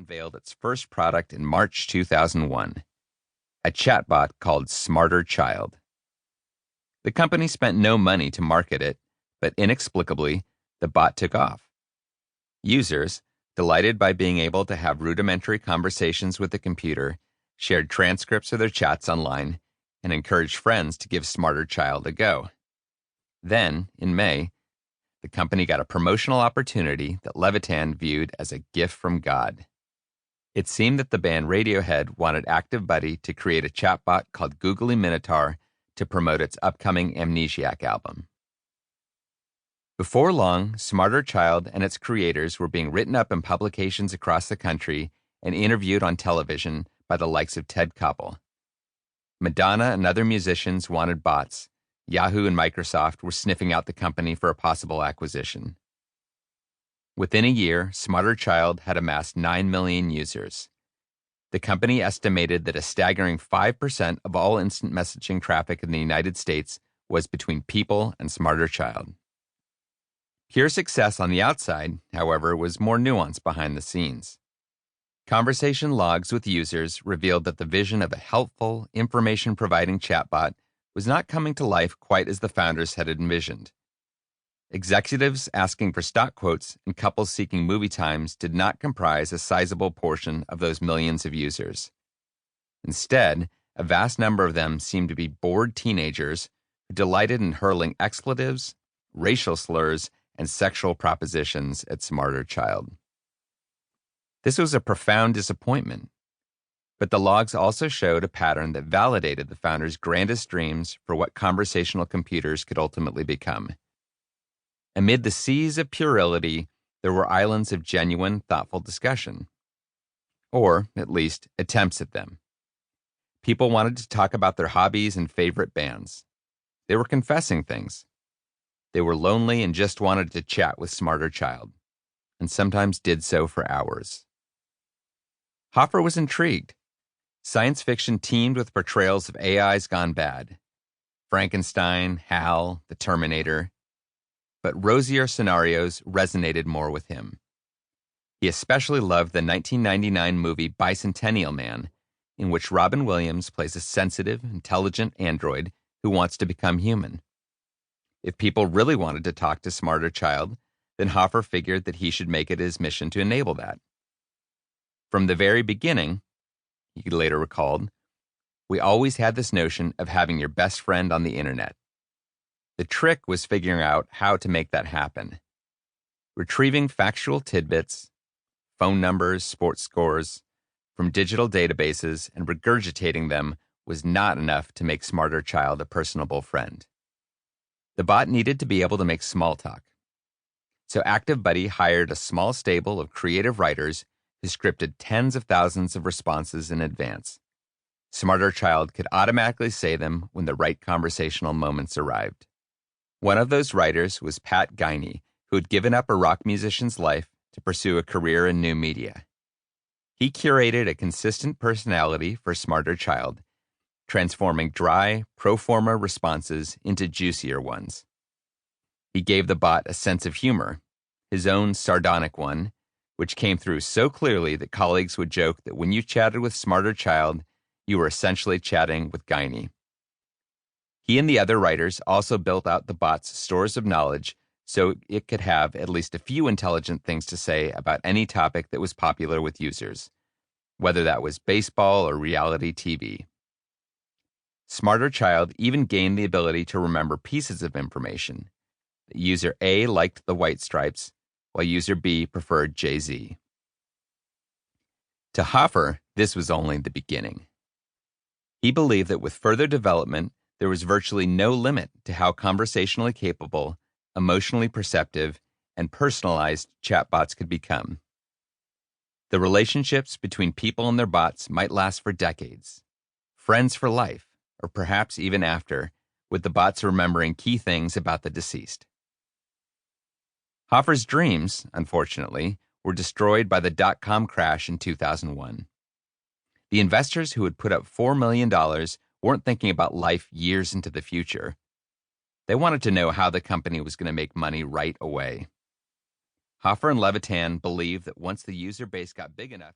unveiled its first product in March 2001, a chatbot called Smarter Child. The company spent no money to market it, but inexplicably, the bot took off. Users, delighted by being able to have rudimentary conversations with the computer, shared transcripts of their chats online, and encouraged friends to give Smarter Child a go. Then, in May, the company got a promotional opportunity that Levitan viewed as a gift from God. It seemed that the band Radiohead wanted ActiveBuddy to create a chatbot called Googly Minotaur to promote its upcoming Amnesiac album. Before long, Smarter Child and its creators were being written up in publications across the country and interviewed on television by the likes of Ted Koppel. Madonna and other musicians wanted bots. Yahoo and Microsoft were sniffing out the company for a possible acquisition. Within a year, Smarter Child had amassed 9 million users. The company estimated that a staggering 5% of all instant messaging traffic in the United States was between people and Smarter Child. Pure success on the outside, however, was more nuanced behind the scenes. Conversation logs with users revealed that the vision of a helpful, information-providing chatbot was not coming to life quite as the founders had envisioned. Executives asking for stock quotes and couples seeking movie times did not comprise a sizable portion of those millions of users. Instead, a vast number of them seemed to be bored teenagers who delighted in hurling expletives, racial slurs, and sexual propositions at Smarter Child. This was a profound disappointment, but the logs also showed a pattern that validated the founders' grandest dreams for what conversational computers could ultimately become. Amid the seas of puerility, there were islands of genuine, thoughtful discussion. Or, at least, attempts at them. People wanted to talk about their hobbies and favorite bands. They were confessing things. They were lonely and just wanted to chat with Smarter Child, and sometimes did so for hours. Hoffer was intrigued. Science fiction teemed with portrayals of AIs gone bad. Frankenstein, HAL, the Terminator. But rosier scenarios resonated more with him. He especially loved the 1999 movie Bicentennial Man, in which Robin Williams plays a sensitive, intelligent android who wants to become human. If people really wanted to talk to Smarter Child, then Hoffer figured that he should make it his mission to enable that. From the very beginning, he later recalled, we always had this notion of having your best friend on the internet. The trick was figuring out how to make that happen. Retrieving factual tidbits, phone numbers, sports scores, from digital databases and regurgitating them was not enough to make Smarter Child a personable friend. The bot needed to be able to make small talk. So ActiveBuddy hired a small stable of creative writers who scripted tens of thousands of responses in advance. Smarter Child could automatically say them when the right conversational moments arrived. One of those writers was Pat Guiney, who had given up a rock musician's life to pursue a career in new media. He curated a consistent personality for Smarter Child, transforming dry, pro forma responses into juicier ones. He gave the bot a sense of humor, his own sardonic one, which came through so clearly that colleagues would joke that when you chatted with Smarter Child, you were essentially chatting with Guiney. He and the other writers also built out the bot's stores of knowledge so it could have at least a few intelligent things to say about any topic that was popular with users, whether that was baseball or reality TV. Smarter Child even gained the ability to remember pieces of information. User A liked the White Stripes, while user B preferred Jay-Z. To Hoffer, this was only the beginning. He believed that with further development, there was virtually no limit to how conversationally capable, emotionally perceptive, and personalized chatbots could become. The relationships between people and their bots might last for decades, friends for life, or perhaps even after, with the bots remembering key things about the deceased. Hoffer's dreams, unfortunately, were destroyed by the dot-com crash in 2001. The investors who had put up $4 million weren't thinking about life years into the future. They wanted to know how the company was going to make money right away. Hoffer and Levitan believed that once the user base got big enough,